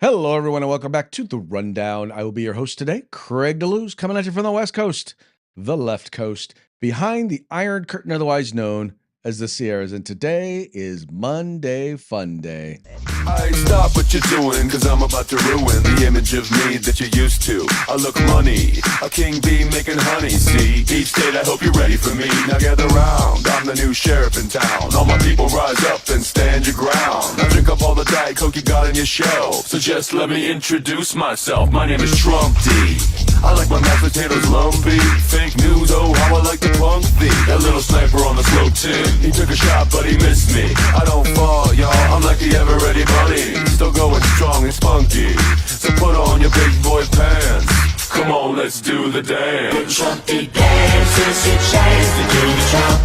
Hello, everyone, and welcome back to The Rundown. I will be your host today, Craig DeLuz, coming at you from the West Coast, the left coast, behind the Iron Curtain, otherwise known as the Sierras. And today is Monday Fun Day. I stop what you're doing, cause I'm about to ruin the image of me that you're used to. I look money, a king bee making honey, see? Each state, I hope you're ready for me. Now gather round, I'm the new sheriff in town. All my people rise up and stand your ground. Now drink up all the Diet Coke you got on your shelf. So just let me introduce myself, my name is Trump D. I like my mashed potatoes lumpy. Fake news, oh how I like to punk thee. That little sniper on the slow tin, he took a shot but he missed me. I don't fall, y'all, I'm like the ever-ready bunny. Still going strong and spunky. So put on your big boy pants. Come on, let's do the dance. The Trumpy dance is your chance to do the Trump.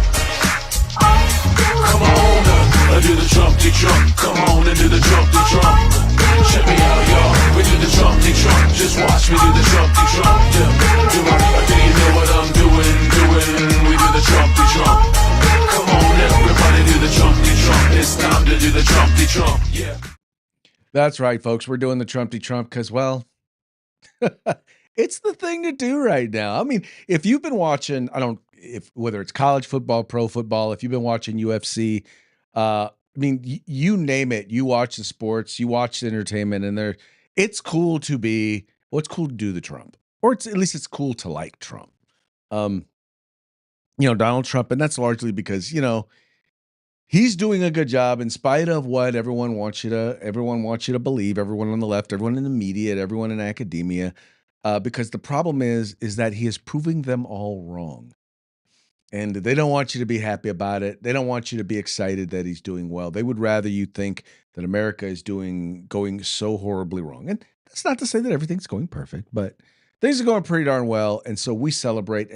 Come on, do the Trumpty Trump. Come on and do the Trumpty Trump. Check me out, y'all. We do the Trumpty Trump. Just watch me do the Trumpty Trump. Yeah. Do you know what I'm doing? We do the Trumpty Trump. Come on, everybody do the Trumpty Trump. It's time to do the Trumpty Trump. Yeah. That's right, folks. We're doing the Trumpty Trump because, well, it's the thing to do right now. I mean, if you've been watching, whether it's college football, pro football, if you've been watching UFC, you name it, you watch the sports, you watch the entertainment, and it's cool to do the Trump, or at least it's cool to like Trump. Donald Trump, and that's largely because, he's doing a good job in spite of what everyone wants you to believe, everyone on the left, everyone in the media, everyone in academia, because the problem is that he is proving them all wrong. And they don't want you to be happy about it. They don't want you to be excited that he's doing well. They would rather you think that America is going so horribly wrong. And that's not to say that everything's going perfect, but things are going pretty darn well. And so we celebrate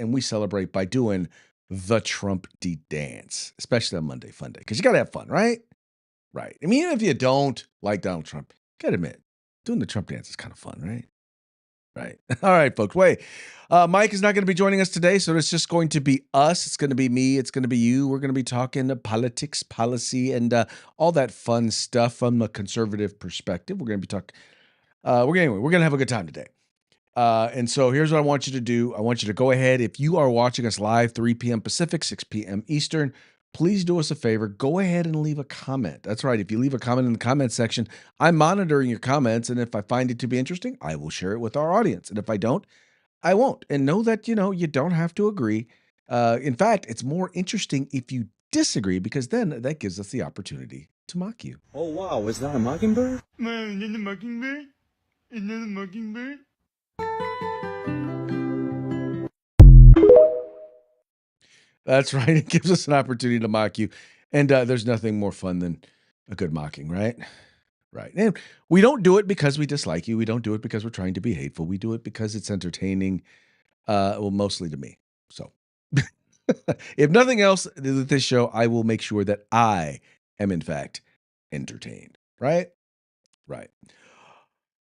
by doing the Trump D dance, especially on Monday Fun Day, because you got to have fun, right? Right. I mean, even if you don't like Donald Trump, you got to admit, doing the Trump dance is kind of fun, right? Right. All right, folks. Wait, Mike is not going to be joining us today, so it's just going to be us. It's going to be me. It's going to be you. We're going to be talking politics, policy, and all that fun stuff from a conservative perspective. We're going to be talking. We're going to have a good time today. And so here's what I want you to do. I want you to go ahead. If you are watching us live, 3 p.m. Pacific, 6 p.m. Eastern, please do us a favor. Go ahead and leave a comment. That's right. If you leave a comment in the comment section, I'm monitoring your comments. And if I find it to be interesting, I will share it with our audience. And if I don't, I won't. And know that, you don't have to agree. In fact, it's more interesting if you disagree, because then that gives us the opportunity to mock you. Oh, wow. Is that a mockingbird? Man, is that a mockingbird? Is that a mockingbird? That's right. It gives us an opportunity to mock you. And there's nothing more fun than a good mocking, right? Right. And we don't do it because we dislike you. We don't do it because we're trying to be hateful. We do it because it's entertaining, mostly to me. So if nothing else with this show, I will make sure that I am, in fact, entertained. Right? Right.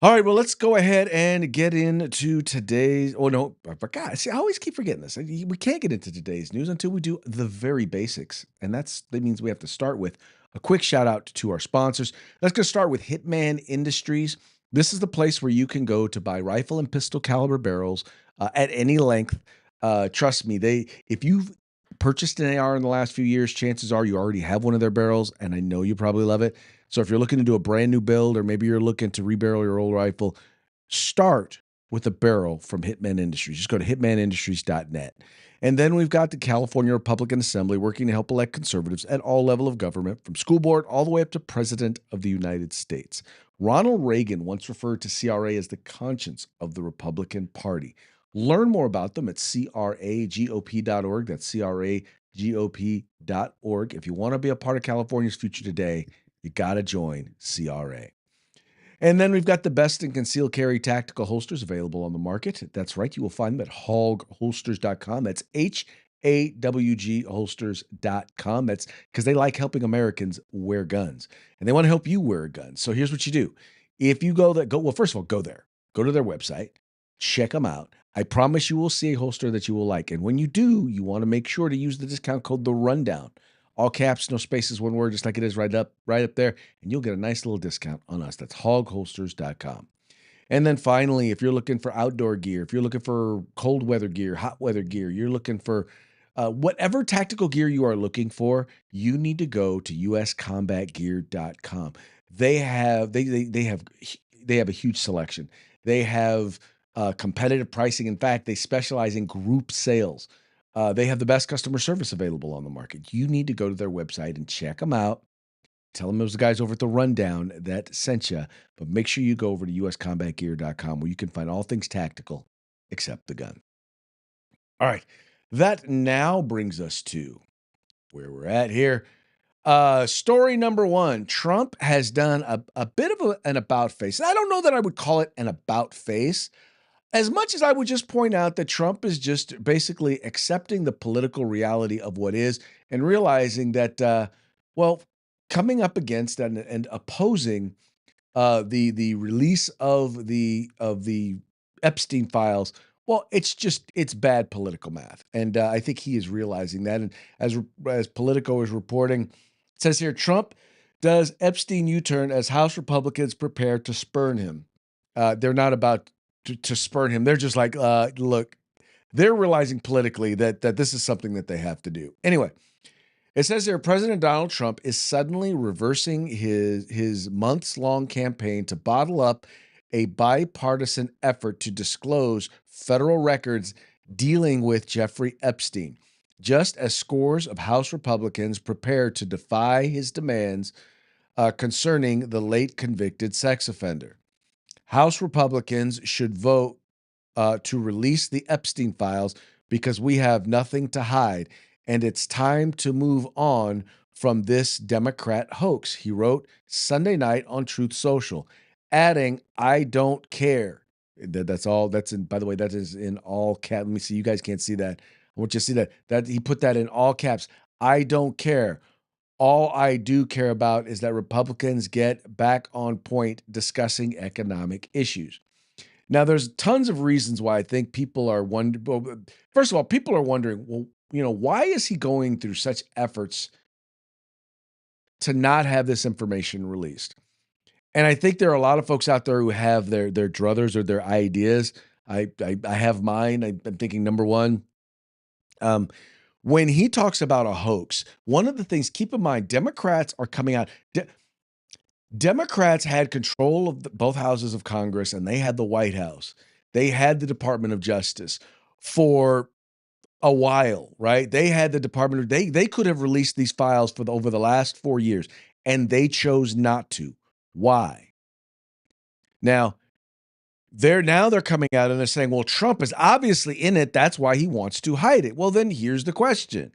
All right, well, let's go ahead and get into today's. Oh, no, I forgot. See, I always keep forgetting this. We can't get into today's news until we do the very basics. And that means we have to start with a quick shout out to our sponsors. Let's go start with Hitman Industries. This is the place where you can go to buy rifle and pistol caliber barrels at any length. Trust me, if you've purchased an AR in the last few years, chances are you already have one of their barrels, and I know you probably love it. So if you're looking to do a brand new build, or maybe you're looking to rebarrel your old rifle, start with a barrel from Hitman Industries. Just go to hitmanindustries.net. And then we've got the California Republican Assembly working to help elect conservatives at all levels of government, from school board all the way up to President of the United States. Ronald Reagan once referred to CRA as the conscience of the Republican Party. Learn more about them at cragop.org. That's cragop.org. If you want to be a part of California's future today, you got to join CRA. And then we've got the best in concealed carry tactical holsters available on the market. That's right. You will find them at hawgholsters.com. That's HAWG holsters.com. That's because they like helping Americans wear guns, and they want to help you wear a gun. So here's what you do. If you go there, first of all, go there. Go to their website. Check them out. I promise you will see a holster that you will like. And when you do, you want to make sure to use the discount code The Rundown. all caps, no spaces, one word, just like it is right up there, and you'll get a nice little discount on us. That's hogholsters.com. And then finally, if you're looking for outdoor gear, if you're looking for cold weather gear, hot weather gear, you're looking for whatever tactical gear you are looking for, you need to go to uscombatgear.com. They have a huge selection. They have competitive pricing. In fact, they specialize in group sales. They have the best customer service available on the market. You need to go to their website and check them out. Tell them those guys over at the Rundown that sent you. But make sure you go over to uscombatgear.com where you can find all things tactical except the gun. All right. That now brings us to where we're at here. Story number one. Trump has done a bit of an about face. I don't know that I would call it an about face, as much as I would just point out that Trump is just basically accepting the political reality of what is and realizing that, coming up against and opposing the release of the Epstein files. Well, it's bad political math, and I think he is realizing that. And as Politico is reporting, it says here Trump does Epstein U-turn as House Republicans prepare to spurn him. They're not about to spurn him. They're just like, look, they're realizing politically that this is something that they have to do. Anyway, it says here President Donald Trump is suddenly reversing his months-long campaign to bottle up a bipartisan effort to disclose federal records dealing with Jeffrey Epstein, just as scores of House Republicans prepare to defy his demands concerning the late convicted sex offender. House Republicans should vote to release the Epstein files because we have nothing to hide, and it's time to move on from this Democrat hoax, he wrote Sunday night on Truth Social, adding, I don't care. That's all. That's in, by the way, that is in all caps. Let me see. You guys can't see that. I want you to see that he put that in all caps. I don't care. All I do care about is that Republicans get back on point discussing economic issues. Now, there's tons of reasons why I think people are wondering. Well, first of all, people are wondering, well, why is he going through such efforts to not have this information released? And I think there are a lot of folks out there who have their druthers or their ideas. I have mine. I'm thinking number one, when he talks about a hoax, one of the things, keep in mind, Democrats are coming out. Democrats had control of both houses of Congress, and they had the White House. They had the Department of Justice for a while, right? They had the Department of, they could have released these files over the last 4 years, and they chose not to. Why? Now they're coming out and they're saying, well, Trump is obviously in it. That's why he wants to hide it. Well, then here's the question.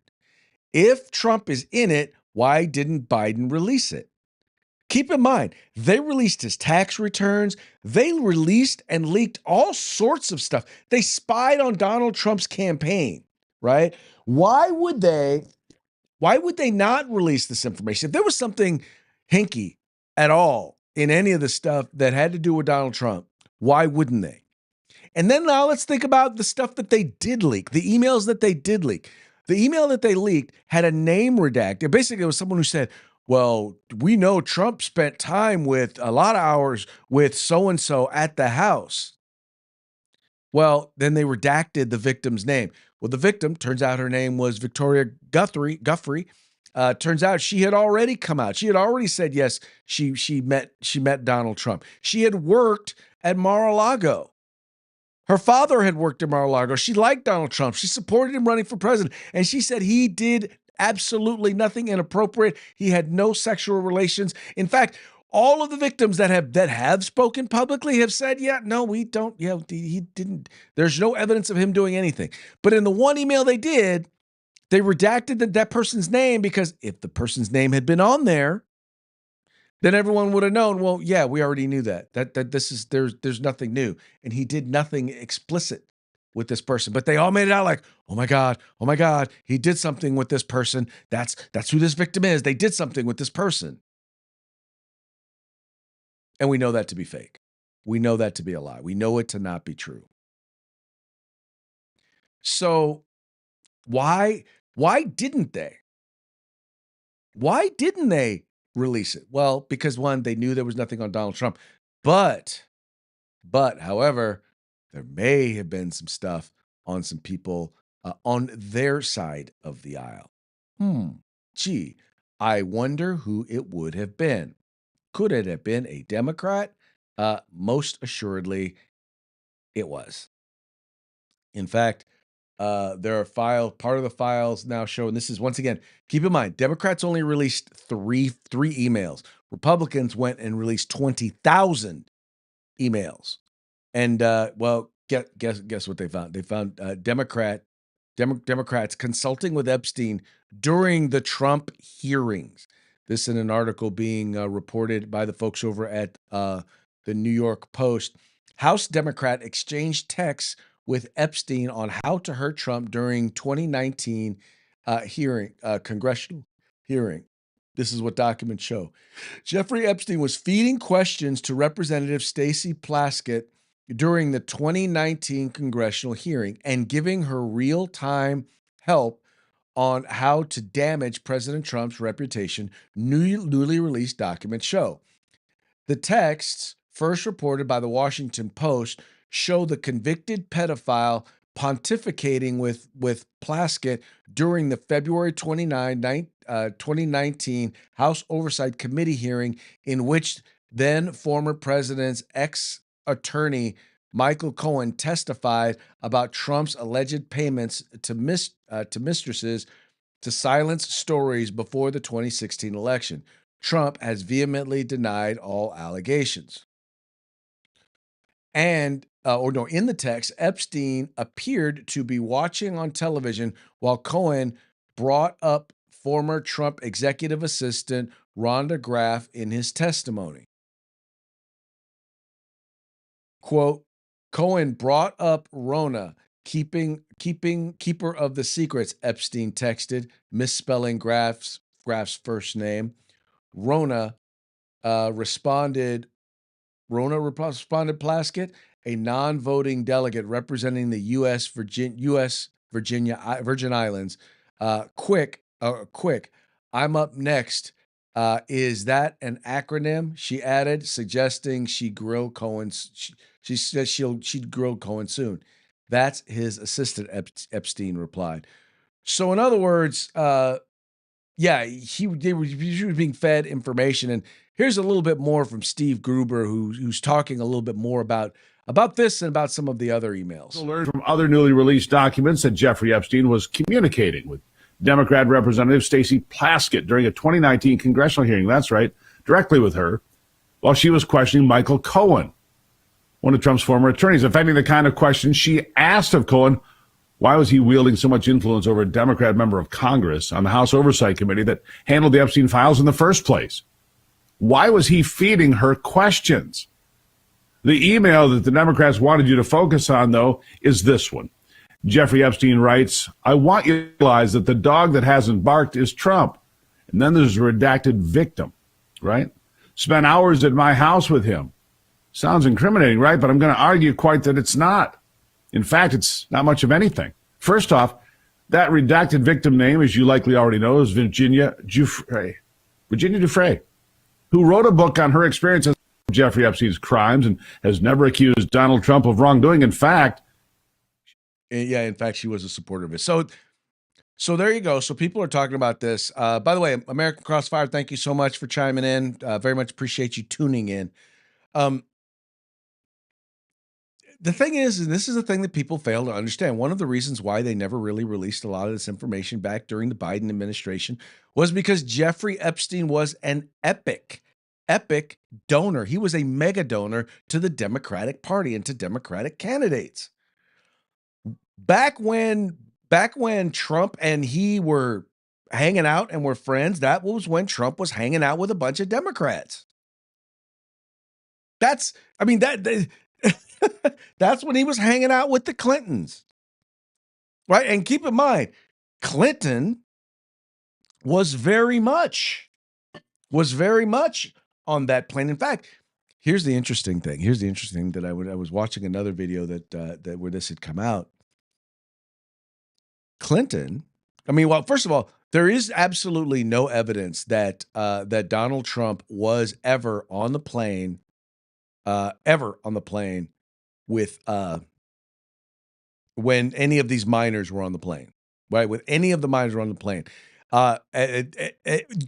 If Trump is in it, why didn't Biden release it? Keep in mind, they released his tax returns. They released and leaked all sorts of stuff. They spied on Donald Trump's campaign, right? Why would they not release this information? If there was something hinky at all in any of the stuff that had to do with Donald Trump, why wouldn't they? And then now let's think about the stuff that they did leak, the emails that they did leak. The email that they leaked had a name redacted. Basically, it was someone who said, well, we know Trump spent time with a lot of hours with so-and-so at the house. Well, then they redacted the victim's name. Well, the victim, turns out her name was Victoria Guthrie. Turns out she had already come out. She had already said, yes, she met Donald Trump. She had worked at Mar-a-Lago. Her father had worked at Mar-a-Lago. She liked Donald Trump. She supported him running for president. And she said he did absolutely nothing inappropriate. He had no sexual relations. In fact, all of the victims that have spoken publicly have said, yeah, no, we don't. Yeah, he didn't. There's no evidence of him doing anything. But in the one email they did, they redacted that person's name because if the person's name had been on there, then everyone would have known, well, yeah, we already knew that there's nothing new. And he did nothing explicit with this person, but they all made it out like, oh my God, he did something with this person. That's who this victim is. They did something with this person. And we know that to be fake. We know that to be a lie. We know it to not be true. So why didn't they? Why didn't they release it? Well, because one, they knew there was nothing on Donald Trump. But, however, there may have been some stuff on some people on their side of the aisle. Gee, I wonder who it would have been. Could it have been a Democrat? Most assuredly, it was. In fact, there are part of the files now show, and this is once again, keep in mind, Democrats only released three emails. Republicans went and released 20,000 emails. And well, guess what they found? They found Democrats consulting with Epstein during the Trump hearings. This in an article being reported by the folks over at the New York Post. House Democrat exchanged texts with Epstein on how to hurt Trump during 2019 congressional hearing. This is what documents show. Jeffrey Epstein was feeding questions to Representative Stacey Plaskett during the 2019 congressional hearing and giving her real-time help on how to damage President Trump's reputation, newly released documents show. The texts, first reported by the Washington Post, show the convicted pedophile pontificating with Plaskett during the February 29, 2019 House Oversight Committee hearing, in which then former president's ex-attorney Michael Cohen testified about Trump's alleged payments to mistresses to silence stories before the 2016 election. Trump has vehemently denied all allegations. And, in the text, Epstein appeared to be watching on television while Cohen brought up former Trump executive assistant Rhonda Graff in his testimony. Quote, Cohen brought up Rona, keeper of the secrets, Epstein texted, misspelling Graff's first name. Rona responded Plaskett, a non-voting delegate representing the Virgin Islands. Quick, I'm up next. Is that an acronym? She added, suggesting she grill Cohen. She said she'd grill Cohen soon. That's his assistant, Epstein replied. So in other words, yeah, he was being fed information. And here's a little bit more from Steve Gruber, who's talking a little bit more about this and about some of the other emails. Learned from other newly released documents that Jeffrey Epstein was communicating with Democrat Representative Stacey Plaskett during a 2019 congressional hearing. That's right, directly with her, while she was questioning Michael Cohen, one of Trump's former attorneys, affecting the kind of questions she asked of Cohen. Why was he wielding so much influence over a Democrat member of Congress on the House Oversight Committee that handled the Epstein files in the first place? Why was he feeding her questions? The email that the Democrats wanted you to focus on, though, is this one. Jeffrey Epstein writes, I want you to realize that the dog that hasn't barked is Trump. And then there's a redacted victim, right? Spent hours at my house with him. Sounds incriminating, right? But I'm going to argue quite that it's not. In fact, it's not much of anything. First off, that redacted victim name, as you likely already know, is Virginia Giuffre, who wrote a book on her experiences with Jeffrey Epstein's crimes and has never accused Donald Trump of wrongdoing. In fact, she was a supporter of it. So there you go. So people are talking about this. By the way, American Crossfire, thank you so much for chiming in. Very much appreciate you tuning in. The thing is, and this is the thing that people fail to understand, one of the reasons why they never really released a lot of this information back during the Biden administration was because Jeffrey Epstein was an epic donor. He was a mega donor to the Democratic Party and to Democratic candidates. Back when Trump and he were hanging out and were friends, that was when Trump was hanging out with a bunch of Democrats. That's when he was hanging out with the Clintons, right? And keep in mind, Clinton was very much on that plane. In fact, here's the interesting thing. That I was watching another video that where this had come out. Clinton I mean, well, first of all, there is absolutely no evidence that that Donald Trump was ever on the plane with when any of these minors were on the plane, right? With any of the minors were on the plane.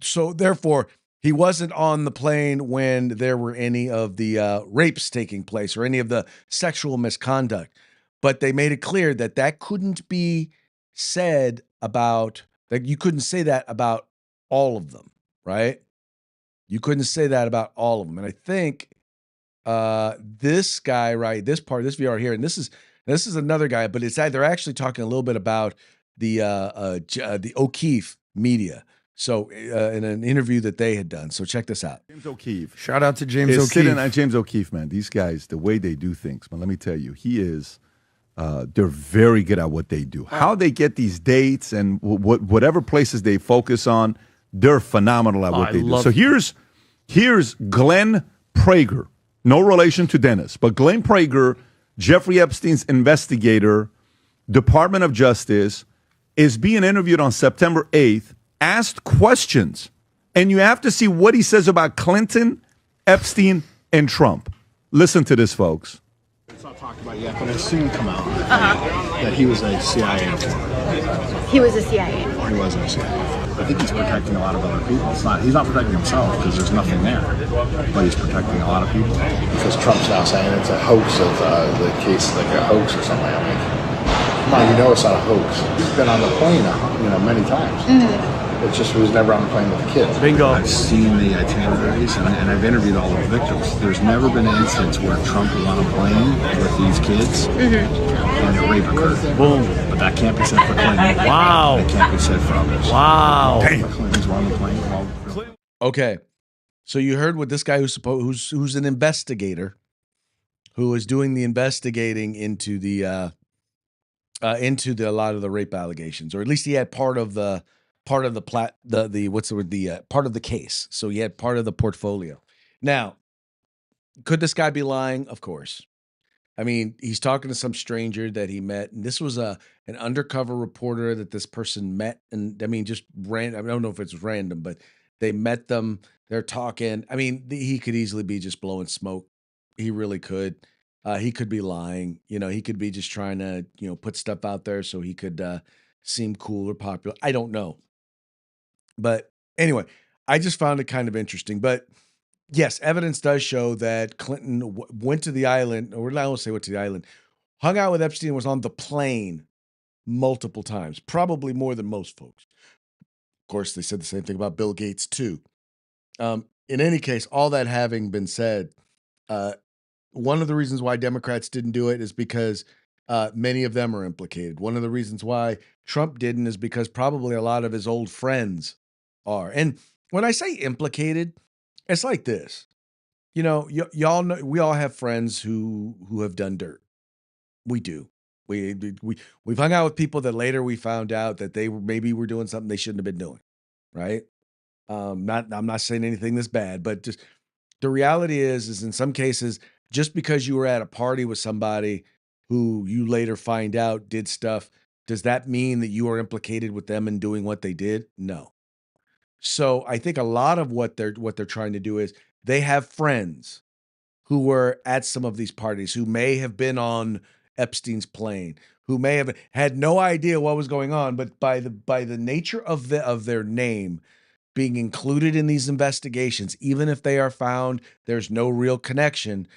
So therefore, he wasn't on the plane when there were any of the rapes taking place or any of the sexual misconduct. But they made it clear that that couldn't be said about, that you couldn't say that about all of them, right? You couldn't say that about all of them. And I think this guy, right, this VR here, and this is another guy, but they're actually talking a little bit about the O'Keefe media. So in an interview that they had done. So check this out. James O'Keefe. Shout out to James Is sitting O'Keefe. at James O'Keefe, man. These guys, the way they do things, man, let me tell you, they're very good at what they do. How they get these dates and whatever places they focus on, they're phenomenal at what they do. So here's Glenn Prager. No relation to Dennis, but Glenn Prager, Jeffrey Epstein's investigator, Department of Justice, is being interviewed on September 8th, asked questions, and you have to see what he says about Clinton, Epstein, and Trump. Listen to this, folks. It's not talked about yet, but it'll soon come out that he was a CIA informant. He was a CIA informant. He was a CIA. I think he's protecting a lot of other people. He's not protecting himself because there's nothing there, but he's protecting a lot of people. Because Trump's now saying it's a hoax of the case, like a hoax or something. I mean, come on, you know it's not a hoax. He's been on the plane, many times. Mm-hmm. It's just he was never on the plane with the kids. Bingo. I've seen the itineraries and I've interviewed all the victims. There's never been an instance where Trump was on a plane with these kids and a rape occurred. Boom. But that can't be said for Clinton. Wow. That can't be said for others. Wow. Clintons were on the plane. Well, Okay, so you heard what this guy who's an investigator, who is doing the investigating into the a lot of the rape allegations, or at least he had part of the part of the case. So he had part of the portfolio. Now, could this guy be lying? Of course. I mean, he's talking to some stranger that he met, and this was an undercover reporter that this person met, and I mean, just random. I don't know if it's random, but they met them. They're talking. I mean, he could easily be just blowing smoke. He really could. He could be lying. He could be just trying to, put stuff out there so he could seem cool or popular. I don't know. But anyway, I just found it kind of interesting. But yes, evidence does show that Clinton went to the island, or I won't say went to the island, hung out with Epstein, was on the plane multiple times, probably more than most folks. Of course, they said the same thing about Bill Gates too. In any case, all that having been said, one of the reasons why Democrats didn't do it is because many of them are implicated. One of the reasons why Trump didn't is because probably a lot of his old friends are. And when I say implicated, it's like this. Y'all know, we all have friends who have done dirt. We do. We've hung out with people that later we found out that they were doing something they shouldn't have been doing, right? I'm not saying anything that's bad, but just the reality is in some cases, just because you were at a party with somebody who you later find out did stuff, does that mean that you are implicated with them in doing what they did? No. So I think a lot of what they're trying to do is they have friends who were at some of these parties, who may have been on Epstein's plane, who may have had no idea what was going on, but by the nature of their name being included in these investigations, even if they are found there's no real connection,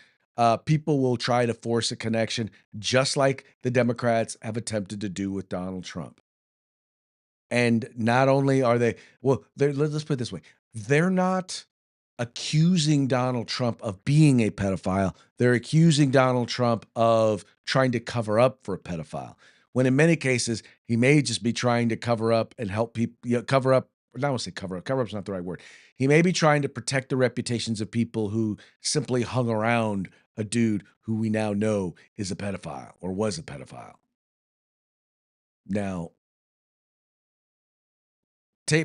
people will try to force a connection, just like the Democrats have attempted to do with Donald Trump. And not only are they, let's put it this way, they're not accusing Donald Trump of being a pedophile. They're accusing Donald Trump of trying to cover up for a pedophile, when in many cases, he may just be trying to cover up and help people, cover up, or I don't want to say cover up. Cover up's not the right word. He may be trying to protect the reputations of people who simply hung around a dude who we now know is a pedophile or was a pedophile. Now,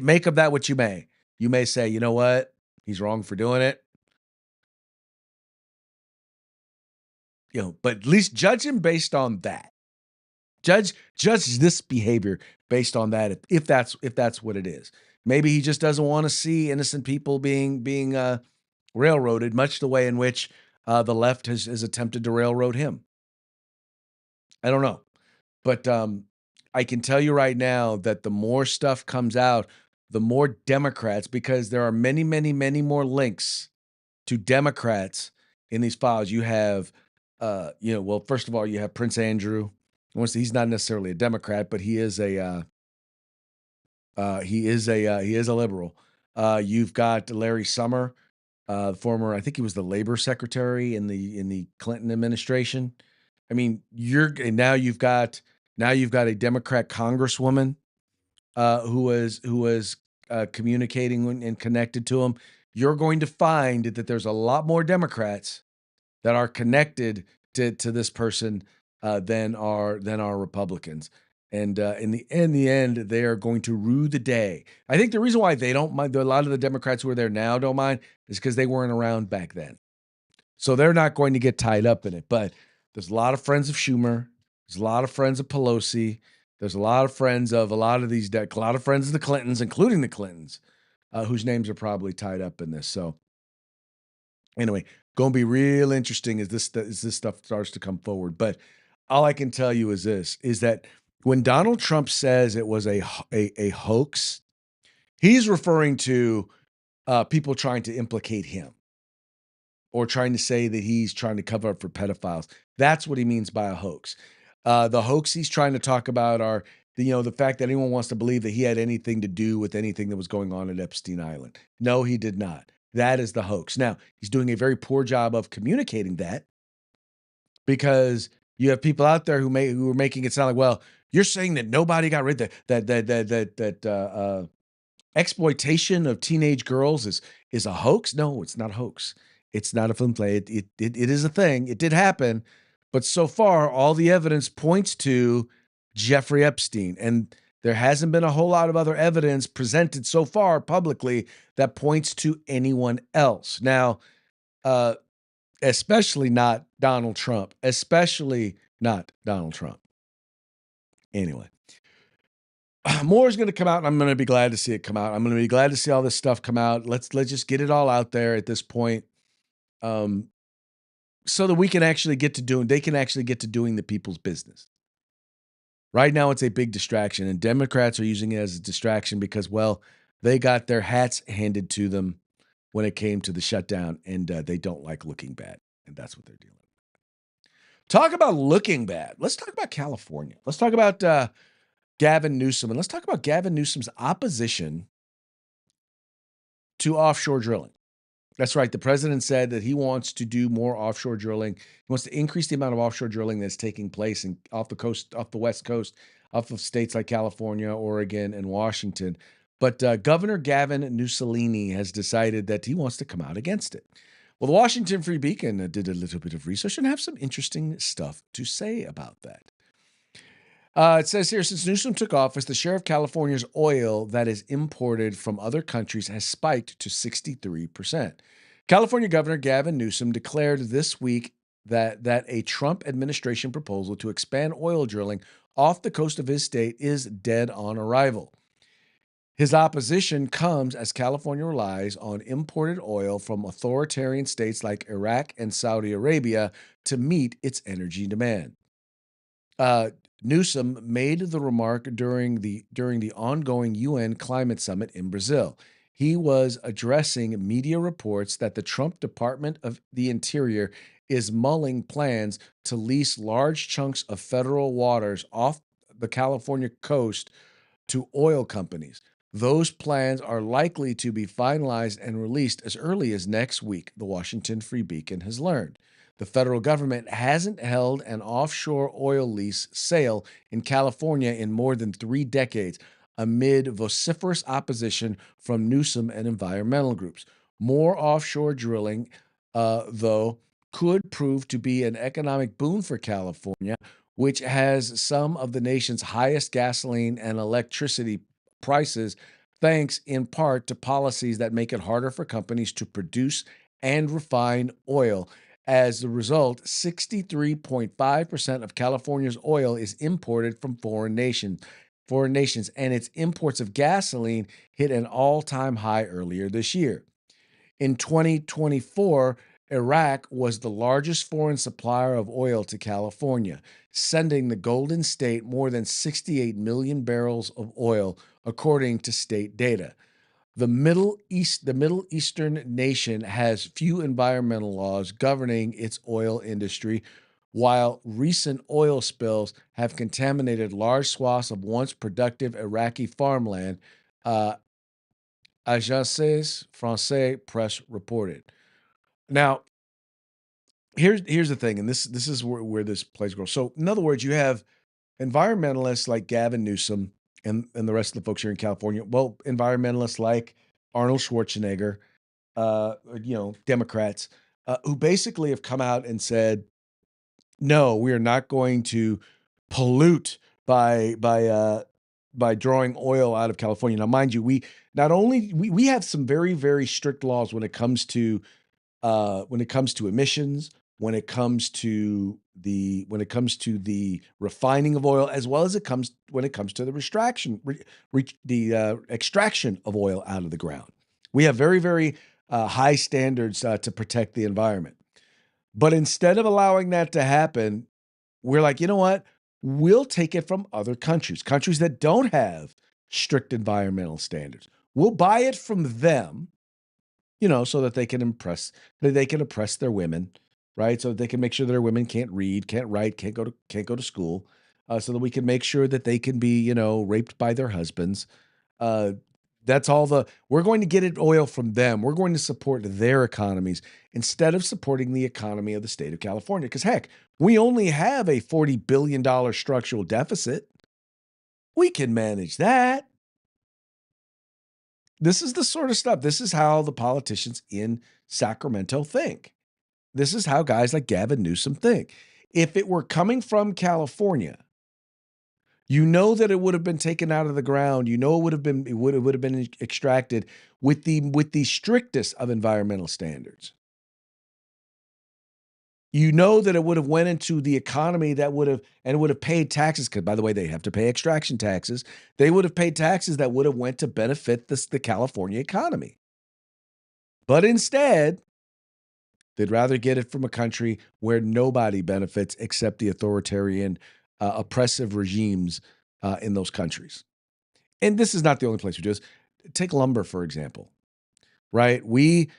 make of that what you may. You may say, you know what? He's wrong for doing it. But at least judge him based on that. Judge this behavior based on that, if that's what it is. Maybe he just doesn't want to see innocent people being railroaded, much the way in which the left has attempted to railroad him. I don't know. But I can tell you right now that the more stuff comes out, the more Democrats, because there are many, many, many more links to Democrats in these files. You have, well, first of all, you have Prince Andrew. He's not necessarily a Democrat, but he is a liberal. You've got Larry Summer, former, I think he was the labor secretary in the Clinton administration. I mean, now you've got a Democrat congresswoman who was communicating and connected to him. You're going to find that there's a lot more Democrats that are connected to this person than are Republicans. And in the end, they are going to rue the day. I think the reason why they don't mind, a lot of the Democrats who are there now don't mind, is because they weren't around back then. So they're not going to get tied up in it. But there's a lot of friends of Schumer. There's a lot of friends of Pelosi. There's a lot of friends of a lot of the Clintons, including the Clintons, whose names are probably tied up in this. So anyway, going to be real interesting as this stuff starts to come forward. But all I can tell you is that when Donald Trump says it was a hoax, he's referring to people trying to implicate him or trying to say that he's trying to cover up for pedophiles. That's what he means by a hoax. The hoax he's trying to talk about are the fact that anyone wants to believe that he had anything to do with anything that was going on at Epstein Island. No, he did not. That is the hoax. Now, he's doing a very poor job of communicating that, because you have people out there who are making it sound like, well, you're saying that nobody got rid of that exploitation of teenage girls is a hoax. No, it's not a hoax. It's not a film play. It is a thing. It did happen, but so far all the evidence points to Jeffrey Epstein, and there hasn't been a whole lot of other evidence presented so far publicly that points to anyone else. Now, especially not Donald Trump. Especially not Donald Trump. Anyway, more is going to come out, and I'm going to be glad to see it come out. I'm going to be glad to see all this stuff come out. Let's just get it all out there at this point, so that we can actually they can actually get to doing the people's business. Right now, it's a big distraction, and Democrats are using it as a distraction because, well, they got their hats handed to them when it came to the shutdown, and they don't like looking bad, and that's what they're dealing with. Talk about looking bad. Let's talk about California. Let's talk about Gavin Newsom, and let's talk about Gavin Newsom's opposition to offshore drilling. That's right. The president said that he wants to do more offshore drilling. He wants to increase the amount of offshore drilling that's taking place off the West Coast, off of states like California, Oregon, and Washington. But Governor Gavin Newsom has decided that he wants to come out against it. Well, the Washington Free Beacon did a little bit of research and have some interesting stuff to say about that. It says here, since Newsom took office, the share of California's oil that is imported from other countries has spiked to 63%. California Governor Gavin Newsom declared this week that a Trump administration proposal to expand oil drilling off the coast of his state is dead on arrival. His opposition comes as California relies on imported oil from authoritarian states like Iraq and Saudi Arabia to meet its energy demand. Newsom made the remark during the ongoing UN climate summit in Brazil. He was addressing media reports that the Trump Department of the Interior is mulling plans to lease large chunks of federal waters off the California coast to oil companies. Those plans are likely to be finalized and released as early as next week, the Washington Free Beacon has learned. The federal government hasn't held an offshore oil lease sale in California in more than 3 decades, amid vociferous opposition from Newsom and environmental groups. More offshore drilling, though, could prove to be an economic boon for California, which has some of the nation's highest gasoline and electricity prices, thanks in part to policies that make it harder for companies to produce and refine oil. As a result, 63.5% of California's oil is imported from foreign nations, and its imports of gasoline hit an all-time high earlier this year. In 2024, Iraq was the largest foreign supplier of oil to California, sending the Golden State more than 68 million barrels of oil, according to state data. The Middle Eastern nation has few environmental laws governing its oil industry, while recent oil spills have contaminated large swaths of once productive Iraqi farmland, uh, Agence France Presse reported. Now, here's the thing, and this is where this plays a role. So, in other words, you have environmentalists like Gavin Newsom and the rest of the folks here in California. Well, environmentalists like Arnold Schwarzenegger, Democrats, who basically have come out and said, no, we are not going to pollute by drawing oil out of California. Now, mind you, we have some very, very strict laws when it comes to emissions, when it comes to the refining of oil, as well as when it comes to the extraction of oil out of the ground. We have very, very high standards to protect the environment. But instead of allowing that to happen, we're like, you know what? We'll take it from other countries that don't have strict environmental standards. We'll buy it from them, so that they can oppress their women, right? So that they can make sure that their women can't read, can't write, can't go to school, so that we can make sure that they can be, raped by their husbands. We're going to get oil from them. We're going to support their economies instead of supporting the economy of the state of California. Because heck, we only have a $40 billion structural deficit. We can manage that. This is the sort of stuff. This is how the politicians in Sacramento think. This is how guys like Gavin Newsom think. If it were coming from California, that it would have been taken out of the ground. It would have been extracted with the strictest of environmental standards. That it would have went into the economy that would have paid taxes. Because, by the way, they have to pay extraction taxes. They would have paid taxes that would have went to benefit the California economy. But instead, they'd rather get it from a country where nobody benefits except the authoritarian, oppressive regimes in those countries. And this is not the only place we do this. Take lumber, for example, right? We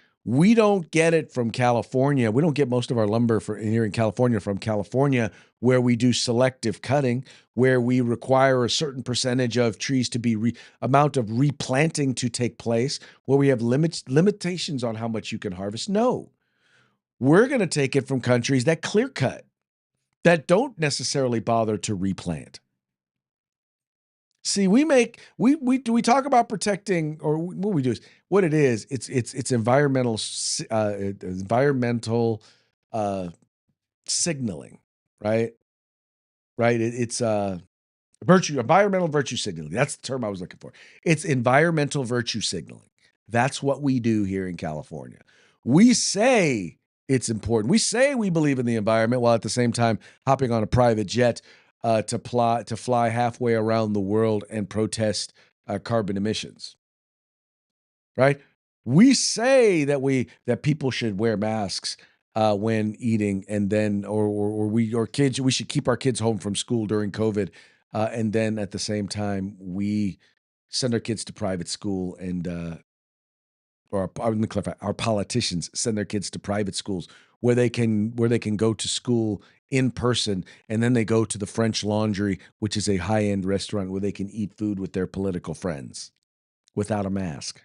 don't get it from California. We don't get most of our lumber here in California from California, where we do selective cutting, where we require a certain percentage of trees to be amount of replanting to take place, where we have limitations on how much you can harvest. No, we're going to take it from countries that clear cut, that don't necessarily bother to replant. See, we talk about protecting, or what we do is what it is. It's environmental signaling, right? Right. It's environmental virtue signaling. That's the term I was looking for. It's environmental virtue signaling. That's what we do here in California. We say it's important. We say we believe in the environment, while at the same time hopping on a private jet to fly halfway around the world and protest carbon emissions. Right? We say that people should wear masks when eating, and then we should keep our kids home from school during COVID, and then at the same time we send our kids to private school, and let me clarify, our politicians send their kids to private schools where they can go to school in person, and then they go to the French Laundry, which is a high-end restaurant where they can eat food with their political friends without a mask.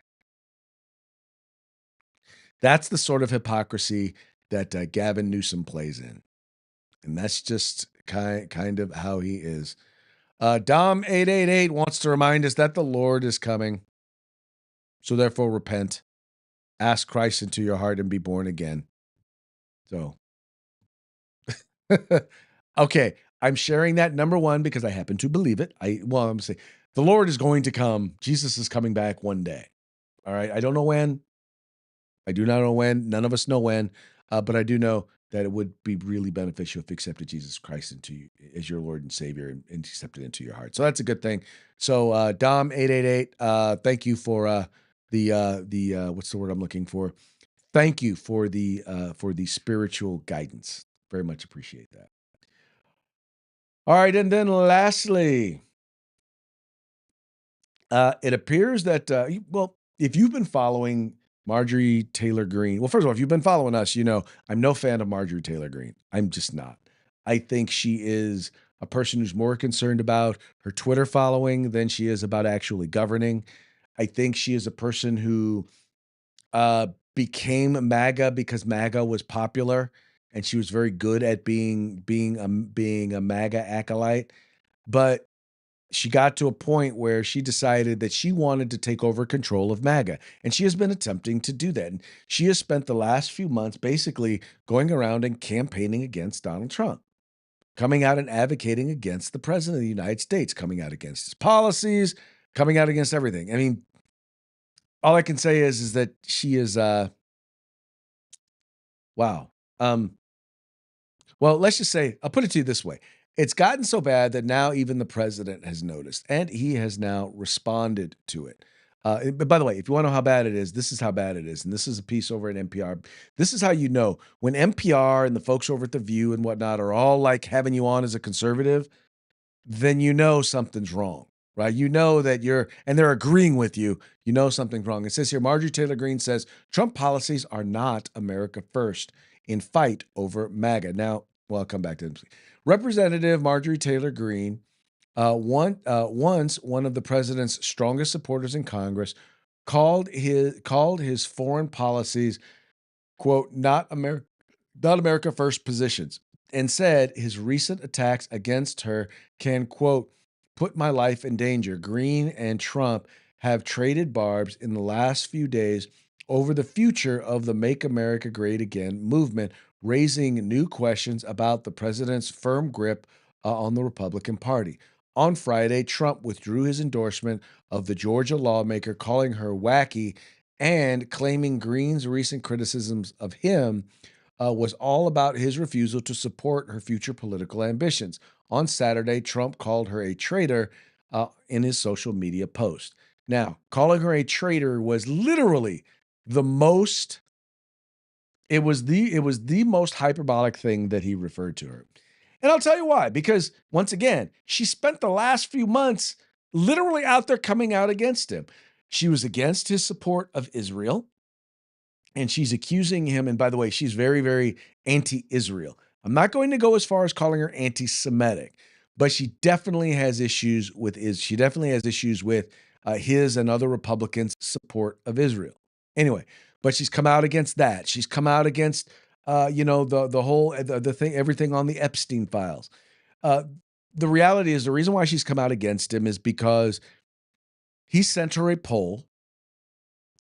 That's the sort of hypocrisy that Gavin Newsom plays in, and that's just kind of how he is. Dom888 wants to remind us that the Lord is coming, so therefore repent, ask Christ into your heart, and be born again. So, okay, I'm sharing that, number one, because I happen to believe it. I'm saying the Lord is going to come. Jesus is coming back one day. All right. I don't know when. I do not know when. None of us know when. But I do know that it would be really beneficial if you accepted Jesus Christ into you as your Lord and Savior and accepted into your heart. So that's a good thing. So Dom 888, thank you for the what's the word I'm looking for? Thank you for the spiritual guidance. Very much appreciate that. All right, and then lastly, it appears that if you've been following Marjorie Taylor Greene, well, first of all, if you've been following us, you know I'm no fan of Marjorie Taylor Greene. I'm just not. I think she is a person who's more concerned about her Twitter following than she is about actually governing. I think she is a person who became MAGA because MAGA was popular, and she was very good at being a MAGA acolyte. But she got to a point where she decided that she wanted to take over control of MAGA, and she has been attempting to do that. And she has spent the last few months basically going around and campaigning against Donald Trump, coming out and advocating against the president of the United States, coming out against his policies, coming out against everything. I mean, all I can say is that she is wow. Well, let's just say, I'll put it to you this way. It's gotten so bad that now even the president has noticed, and he has now responded to it. But by the way, if you want to know how bad it is, this is how bad it is. And this is a piece over at NPR. This is how you know when NPR and the folks over at The View and whatnot are all like having you on as a conservative, then you know something's wrong, right? You know that and they're agreeing with you, you know something's wrong. It says here, Marjorie Taylor Greene says, Trump policies are not America first in fight over MAGA. Now, well, I'll come back to this. Representative Marjorie Taylor Greene, once one of the president's strongest supporters in Congress, called his foreign policies, quote, not America first positions, and said his recent attacks against her can, quote, put my life in danger. Greene and Trump have traded barbs in the last few days over the future of the Make America Great Again movement, raising new questions about the president's firm grip on the Republican Party. On Friday, Trump withdrew his endorsement of the Georgia lawmaker, calling her wacky and claiming Greene's recent criticisms of him was all about his refusal to support her future political ambitions. On Saturday, Trump called her a traitor in his social media post. Now, calling her a traitor was literally the most it was the most hyperbolic thing that he referred to her. And I'll tell you why, because once again, she spent the last few months literally out there coming out against him. She was against his support of Israel, and she's accusing him. And by the way, she's very, very anti-Israel. I'm not going to go as far as calling her anti-Semitic, but she definitely has issues with his and other Republicans' support of Israel. Anyway, but she's come out against that. She's come out against, the whole the thing, everything on the Epstein files. The reality is the reason why she's come out against him is because he sent her a poll,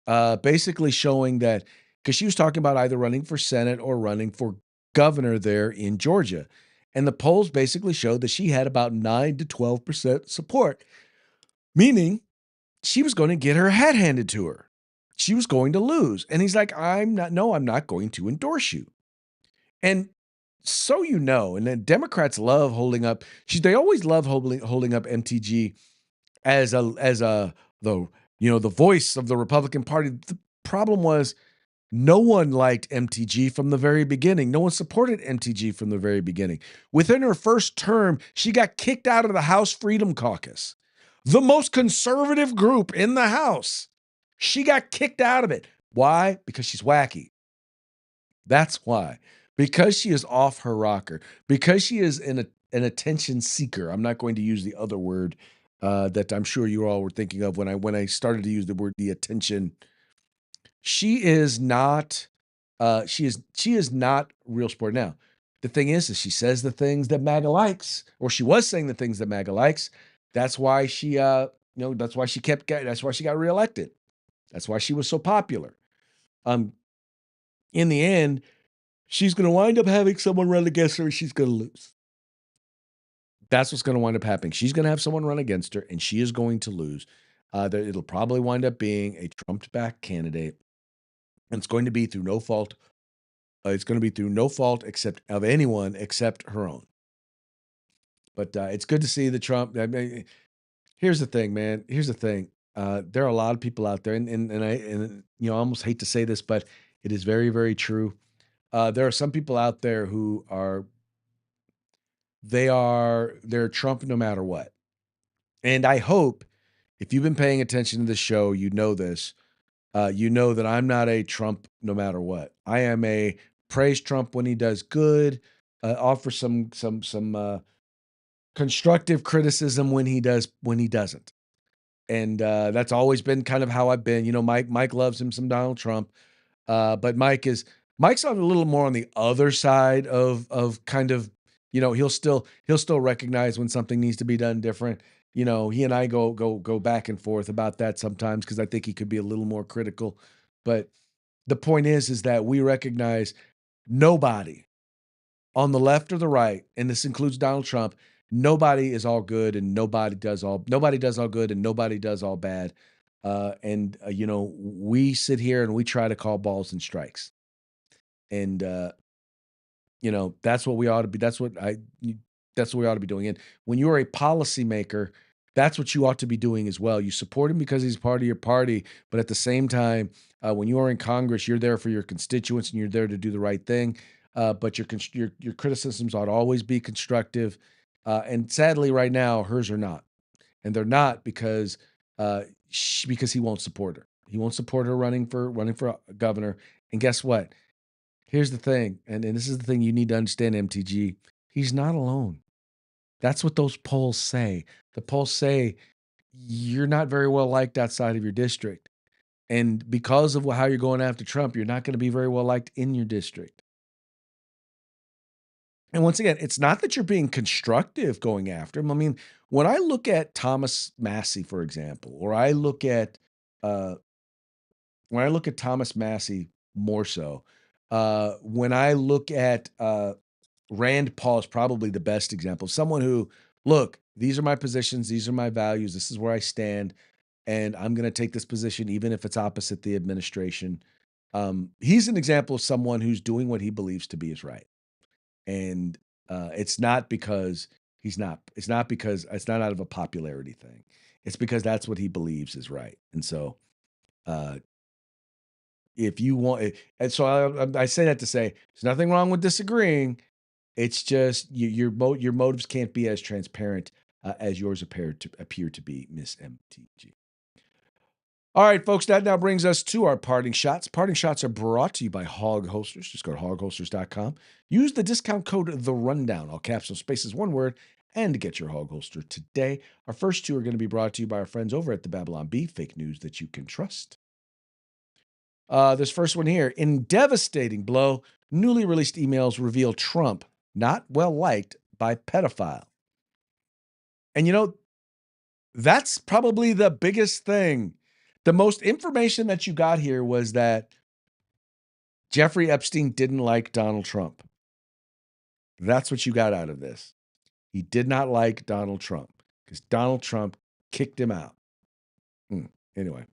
basically showing that, because she was talking about either running for Senate or running for governor there in Georgia. And the polls basically showed that she had about 9 to 12% support, meaning she was going to get her hat handed to her. She was going to lose. And he's like, I'm not going to endorse you. And so, and then Democrats love they always love holding up MTG as the voice of the Republican Party. The problem was no one liked MTG from the very beginning. No one supported MTG from the very beginning. Within her first term, she got kicked out of the House Freedom Caucus, the most conservative group in the House. She got kicked out of it. Why? Because she's wacky. That's why. Because she is off her rocker. Because she is an attention seeker. I'm not going to use the other word that I'm sure you all were thinking of when I started to use the attention. She is not. She is not real sport. Now, the thing is she says the things that MAGA likes, or she was saying the things that MAGA likes. That's why she that's why she got reelected. That's why she was so popular. In the end, she's going to wind up having someone run against her and she's going to lose. That's what's going to wind up happening. She's going to have someone run against her and she is going to lose. It'll probably wind up being a Trump-backed candidate. And it's going to be through no fault It's going to be through no fault of anyone except her own. But it's good to see the Trump. I mean, here's the thing, man. Here's the thing. There are a lot of people out there, and I almost hate to say this, but it is very, very true. There are some people out there who they're Trump no matter what. And I hope if you've been paying attention to the show, you know this. You know that I'm not a Trump no matter what. I am a praise Trump when he does good, offer some constructive criticism when he doesn't. And that's always been kind of how I've been. Mike loves him some Donald Trump, but Mike's on a little more on the other side of kind of, he'll still recognize when something needs to be done different. He and I go back and forth about that sometimes because I think he could be a little more critical. But the point is that we recognize nobody on the left or the right, and this includes Donald Trump, nobody is all good and nobody does all good and nobody does all bad. We sit here and we try to call balls and strikes. And that's what we ought to be. That's what we ought to be doing. And when you're a policymaker, that's what you ought to be doing as well. You support him because he's part of your party, but at the same time, when you are in Congress, you're there for your constituents and you're there to do the right thing. But your criticisms ought to always be constructive. And sadly, right now, hers are not, and they're not because he won't support her. He won't support her running for governor. And guess what? Here's the thing, and this is the thing you need to understand, MTG. He's not alone. That's what those polls say. The polls say you're not very well liked outside of your district. And because of how you're going after Trump, you're not going to be very well liked in your district. And once again, it's not that you're being constructive going after him. I mean, when I look at Thomas Massey, for example, or I look at Thomas Massey more so, when I look at Rand Paul is probably the best example. Someone who, look, these are my positions, these are my values, this is where I stand, and I'm going to take this position even if it's opposite the administration. He's an example of someone who's doing what he believes to be is right. And it's not because it's not out of a popularity thing. It's because that's what he believes is right. And so if you want, and so I say that to say there's nothing wrong with disagreeing. It's just your motives can't be as transparent as yours appear to be, Miss MTG. All right, folks, that now brings us to our parting shots. Parting shots are brought to you by Hog Holsters. Just go to hogholsters.com. Use the discount code The Rundown, all caps, no spaces, one word, and get your Hog Holster today. Our first two are going to be brought to you by our friends over at the Babylon Bee, fake news that you can trust. This first one here, in devastating blow, newly released emails reveal Trump not well liked by pedophile. And that's probably the biggest thing. The most information that you got here was that Jeffrey Epstein didn't like Donald Trump. That's what you got out of this. He did not like Donald Trump because Donald Trump kicked him out. Anyway,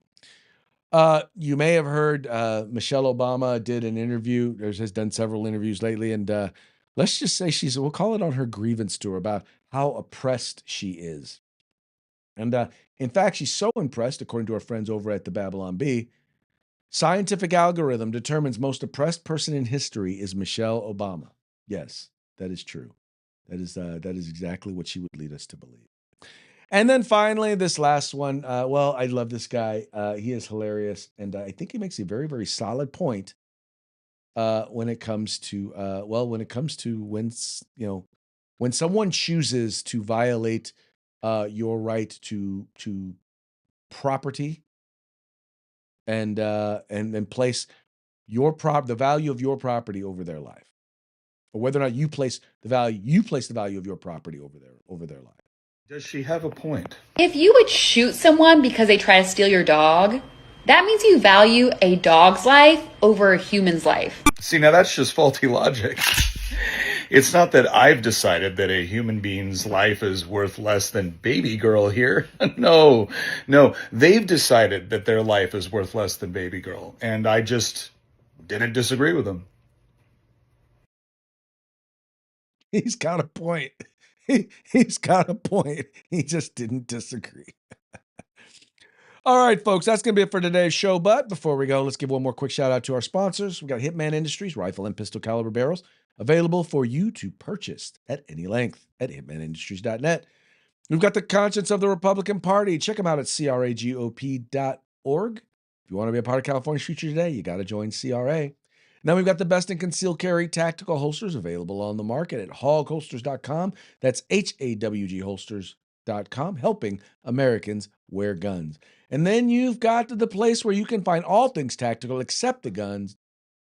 you may have heard Michelle Obama did an interview, has done several interviews lately, and let's just say we'll call it on her grievance tour about how oppressed she is. And in fact, she's so impressed, according to our friends over at the Babylon Bee, scientific algorithm determines most oppressed person in history is Michelle Obama. Yes, that is true. That is exactly what she would lead us to believe. And then finally, this last one. I love this guy. He is hilarious, and I think he makes a very, very solid point when it comes to when someone chooses to violate your right to property and place the value of your property over their life, or whether or not you place the value of your property over their life. Does she have a point? If you would shoot someone because they try to steal your dog, that means you value a dog's life over a human's life. See, now that's just faulty logic. It's not that I've decided that a human being's life is worth less than baby girl here. No. They've decided that their life is worth less than baby girl. And I just didn't disagree with them. He's got a point. He's got a point. He just didn't disagree. All right, folks, that's going to be it for today's show. But before we go, let's give one more quick shout out to our sponsors. We've got Hitman Industries, rifle and pistol caliber barrels, available for you to purchase at any length at hitmanindustries.net. We've got the Conscience of the Republican Party. Check them out at cragop.org. If you want to be a part of California's future today, you got to join CRA. Now we've got the best in concealed carry tactical holsters available on the market at hogholsters.com. That's HAWG holsters.com, helping Americans wear guns. And then you've got the place where you can find all things tactical except the guns.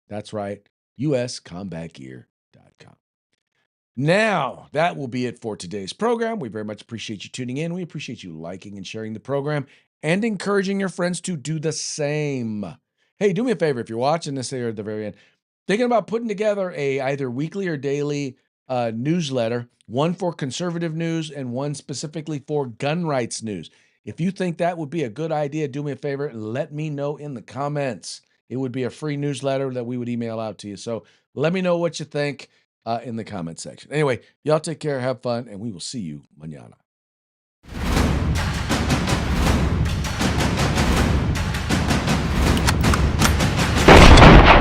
That's right, uscombatgear.com. Now, that will be it for today's program. We very much appreciate you tuning in. We appreciate you liking and sharing the program and encouraging your friends to do the same. Hey, do me a favor if you're watching this here at the very end, thinking about putting together a either weekly or daily newsletter, one for conservative news and one specifically for gun rights news. If you think that would be a good idea, do me a favor and let me know in the comments. It would be a free newsletter that we would email out to you. So let me know what you think in the comment section. Anyway, y'all take care, have fun, and we will see you mañana.